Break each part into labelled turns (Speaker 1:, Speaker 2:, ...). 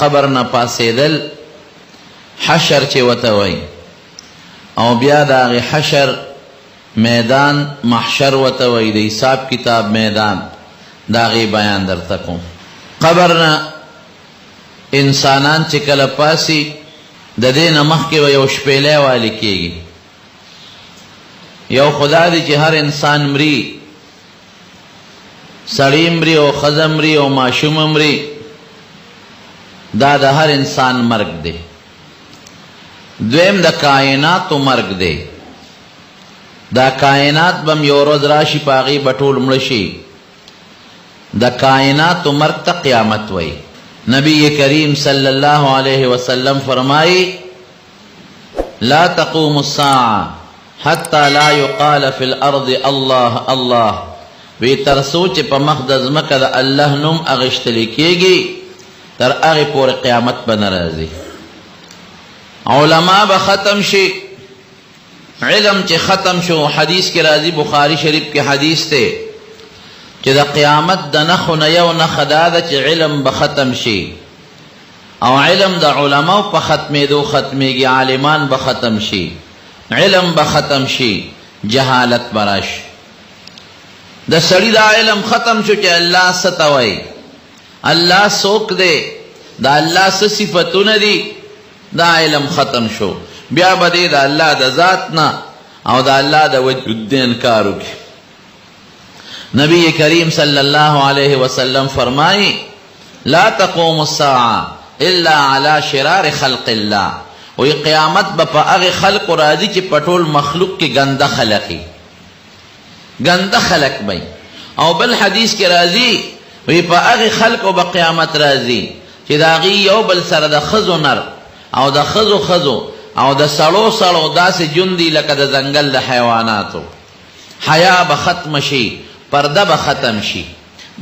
Speaker 1: قبر نه پاسېدل حشر چې ورته وایي، او بیا د هغې حشر میدان محشر ورته وایي، د حساب کتاب میدان، د هغې بیان درته کوم. قبر نه انسانان چې کله پاسي، د دې نه مخکې به یو شپېلی والی کېږي. یو خدا دی چې هر انسان مري، سړی مري او ښځه مري او ماشوم مري، دا د هر انسان مرګ دی. دویم د کائناتو مرګ دی. دا کائنات بم یو ورځ راشي، په هغې به ټول مړه شي. د کائناتو مرګ ته قیامت وایي. نبی کریم صلی اللہ علیہ وسلم فرمائی لا تقوم الساعة حتی لا يقال فی الارض اللہ اللہ، وی ترسو چې په مخ د ځمکه د الله نوم اغشتلی کېږي تر هغې پورې قیامت به نه راځي. علما به ختم شي، علم چې ختم شو. حدیث کې راځي، بخاری شریف کې حدیث دی چې د قیامت د نښو نه یو نښه دا ده چې علم به ختم شي، او علم د علماو په ختمېدو ختمېږي. عالمان به ختم شي، علم به ختم شي، جهالت به راشي. د سړي دا علم ختم شو چې الله څه ته وایي، الله څوک دی، د الله څه صفتونه دي، دا علم ختم شو. بیا به دی د الله د ذات نه او د الله د وجود نه انکار وکړي. نبی کریم صلی اللہ علیہ وسلم فرمائی لا تقوم الساعة الا على شرار خلق اللہ، وی قیامت با پا اغی خلق راضی چی پٹول مخلوق کی گندہ خلقی، گندہ خلق بای. او بل حدیث کی راضی وی پا اغی خلق با قیامت راضی چی دا اغی یو بل سر دا خزو نر او دا خزو خزو او دا سڑو سڑو دا سی جندی لکا دا زنگل دا حیواناتو. حیا با ختم شی، پردہ با ختم شي،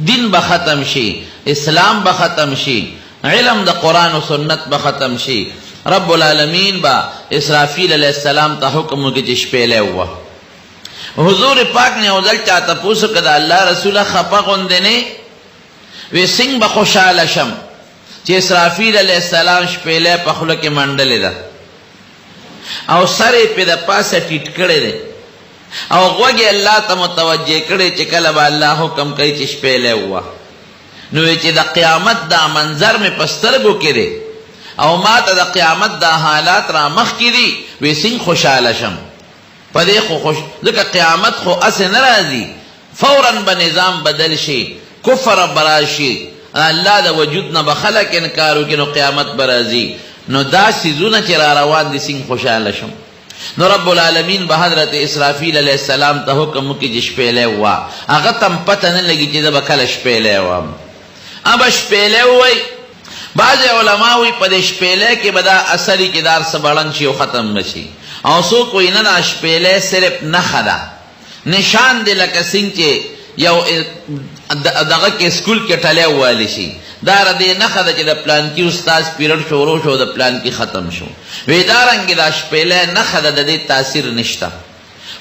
Speaker 1: دین با ختم شي، اسلام با ختم شي، علم دا قرآن و سنت با ختم شي. رب العالمین با اسرافیل علیہ السلام تا حکم کی چشپیلے ہوا. حضور پاک نے اوزل چاہتا پوسو کدا اللہ رسول خپا غندنے وی سنگ با خوشحال شم چی اسرافیل علیہ السلام شپیلے پخلو کی منڈلی دا او سر پی دا پاس ٹیٹ کڑے دے او غوږی الله ته متوجه کړي چې کله به الله حکم کوي چې شپېلی ووه. نو چې د قیامت دا منظر مې په سترګو کې دی او ما ته د قیامت دا حالات را مخکې دي، وی څنګه خوشحاله شم په دې خو ځکه قیامت خو هسې نه راځي، فورا به نظام بدل شي، کفر به راشي، الله د وجود نه به خلک انکار وکړي، نو قیامت به راځي. نو دا څیزونه چې را روان دي څنګه خوشحاله شم. نو رب العالمین به حضرت اسرافیل علیہ السلام ته حکم وکړي چې شپېلی ووه. هغه ته هم پته نه لګي چې زه به کله شپېلی ووم. به شپېلی ووایي. بعضې علما وایي په دې شپېلی کې به دا اثري کې دا هر څه بړنګ شي او ختم نه شي، او څوک وایي نه دا شپېلی صرف نښه ده، نشان دی لکه څنګه چې یو دغه کې سکول کې ټلی ووالی شي، دا د دې نښه ده چې د پلانکي استاز پیریډ شروع شو، د پلانکي ختم شو. وی دارنګې دا شپېلی نښه ده، د دې تاثیر نشته،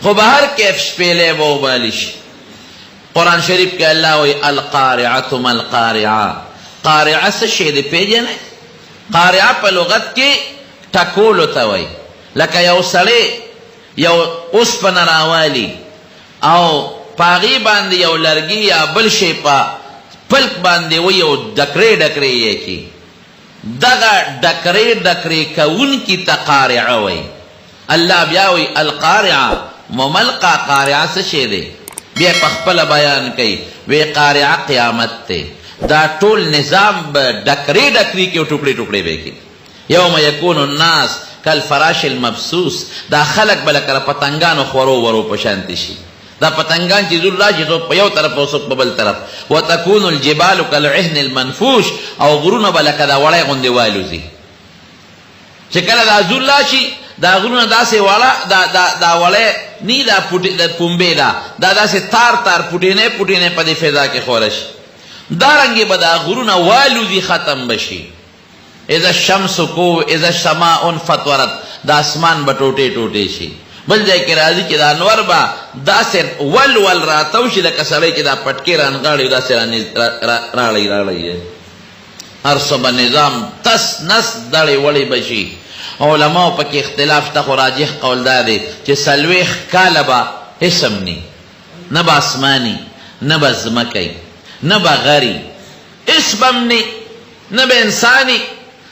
Speaker 1: خو به هر کیف شپېلی به وبالی شي. قرآن شریف کې الله وایي القارعة ما القارعة. قارعه څه شی دی پیژنئ؟ قارعه په لغت کې ټکولو ته وایي. لکه یو سړی یو اوسپنه راوالي او په هغې باندې یو لرګي یا بل شی په پلک باندې وی او ډکرې ډکرې یې کی، دغه ډکرې ډکرې کوونکي ته قارعه وی. الله بیا وی القارعه مملقه. قارعه څه شی دی؟ بیا په خپله بیان کوي، وی قارعه قیامت دی. دا ټول نظام به ډکرې ډکرې کې او ټوکړې ټوکړې به کی. یوم یکون الناس کالفراش المبثوث. دا خلک به لکه پتنګانو خورو ورو په شانتې شي. دا پتنگان چی زور راشی څوک په یو طرف او څوک په بل طرف. وتكون الجبال كالعهن المنفوش. او غرونه به لکه دا وړی غوندې والوځي. چې کله دا زور راشي دا غرونه داسې وړه دا وړی نی دا پنبې دا داسې تار تار پوټینې پوټینې په دې فضا کې خوره شي. دارنګې به دا غرونه والوځي، ختم به شي. اذا الشمس کو اذا السماء انفطرت. دا اسمان به ټوټې ټوټې شي. بل ځای کې راځي چې دا انور به داسې ول ول راتاو شي لکه سړی چې دا پټکې رانغاړي داسې راړی. هر سبا نظام تس نس دڑی وڑی بشی. علماء پاکی اختلاف تا خراجح قول دادے چه سلویخ کالبا اسم نی، نبا اسمانی، نبا زمکی، نبا غری، اسمم نی، نبا انسانی،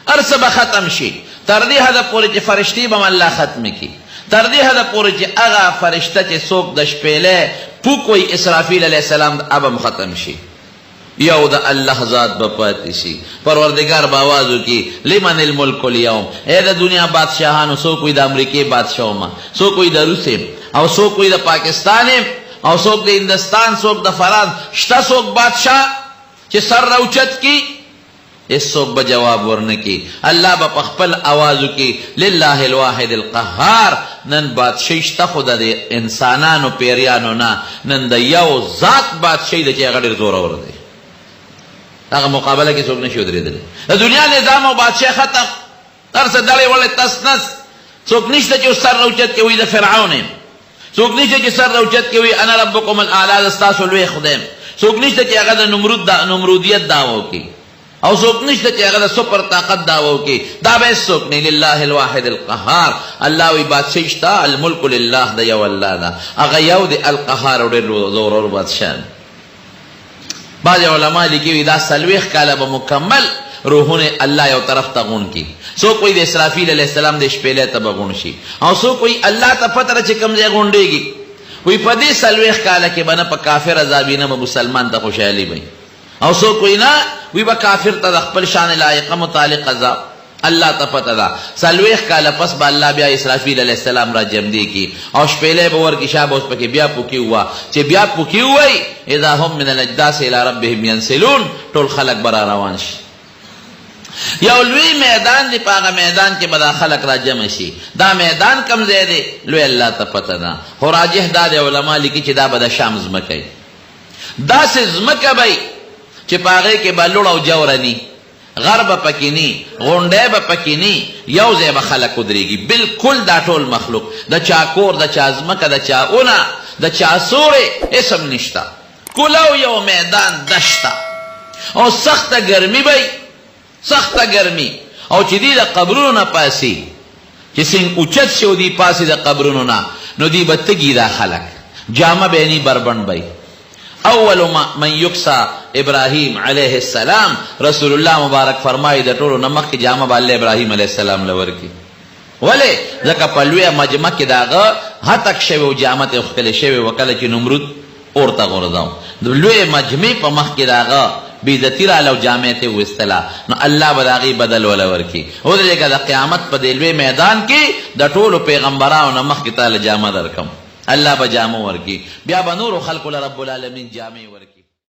Speaker 1: هر سبا ختم شی. تردی حد پوری چه فرشتی بم اللہ ختم کی، تردی حد پوری چه اغا فرشتہ چه سوک دش پیلے پوکوی اسرافیل علیہ السلام دا ابم ختم شی. یو دا اللہ ذات بپاتی سی. پروردگار باوازو کی لمن الملک اليوم، اے دا دنیا بادشاہانو، سو کوئی دا امریکی بادشاہو ما، سو کوئی دا روسیم، او سو کوئی دا پاکستانیم، او سوک دا ہندوستان، سوک دا فرانس، شتا سوک بادشاہ چه سر روچت کی، اس سوک بجواب ورنکی. اللہ با پخپل آوازو کی للہ الواحد القہار. نن بادشاہشتا خدا دے انسانانو پیریانو نا، نن دا یو ذات بادشاہی دا چه اغدر زور ورده. اگر مقابلہ کی سوک نشو دری دلی دنیا نظام و بادشاہ ختم، ارس دلی والی تس نس. سوک نشتا چه سر روچت کے وی دا فرعونیم، سوک نشتا چه سر روچت کے وی انا ربکم الاعلی دستاسو لوی خدیم، سوک نشتا چه اگر دا نمرودیت داو کی، او سوک نشتا چه اگر سپر طاقت داو کی. دا بیس سوک نی للہ الواحد القہار. اللہ وی بادشاہشتا الملک للہ دا یو اللہ دا، اگر یو دی القہار او دی زور اور بادشاہ. بعض علماء لکی وی دا سلویخ کالا با مکمل روحون اللہ یو طرف تا غون کی. سو کوئی دا اسرافیل علیہ السلام دا شپیلے تا با غون شی، او سو کوئی اللہ تا پتر چکم جے غون دے گی. وی پا دی سلویخ کالا کے بنا پا کافر عذابینا با مسلمان تا خوشحالی بھئی، او سو کوئی نا وی با کافر تا دخپل شان لائقہ متعلق عذاب. اللہ تا پتہ دا سلویخ کالا پس با اللہ بیا اسرافیل علیہ السلام را جم دی کی، او شپیلے بور کی شاب اس پاکی بیا پوکی ہوا. چے بیا پوکی ہوئی اذا هم من الاجداس الى ربهم ینسلون، طول خلق برا روانش. یو لوی میدان دی، پاگا میدان کے بدا خلق را جمع شی. دا میدان کم زیدے لوی اللہ تا پتہ دا. خراجح دا دے علماء لکی چے دا بدا شام زمکی، دا سے زمکہ بھئی چے پاگے کے با لڑا و جورنی، غرب پکینی، غنڈے با پکینی، یو زیب خلق ادری گی. بالکل دا ٹول مخلوق، دا چاکور، دا چازمک، دا چاونا، دا چاسورے اسم نشتا. کلو یو میدان دشتا، او سخت گرمی بھئی، سخت گرمی. او چی دی دا قبرونو نا پاسی، چی سنگ اچت شو دی پاسی دا قبرونو نا، نو دی بتگی دا خلق جامع بینی بربند بھئی. اول من یکسا ابراہیم علیہ السلام، رسول اللہ مبارک فرمائی دا طولو نمک کی جامع با اللہ ابراہیم علیہ السلام لور کی. ولی ذکا پلوی مجمع کی داغا حتک شوی و جامعت اخکل شوی وکل چی نمرود اورتا غرداؤ. لوی مجمع پا مخ کی داغا بیدتی را لو جامعت و استلا، نو اللہ بداغی بدل ولور کی. او دا لکا دا قیامت پا دلوی میدان کی دا طولو پیغمبراؤ نمک کی تال جامع درکم، اللہ با جامع ورکی. بیا بنور خلق رب العالمین جامع ورکی.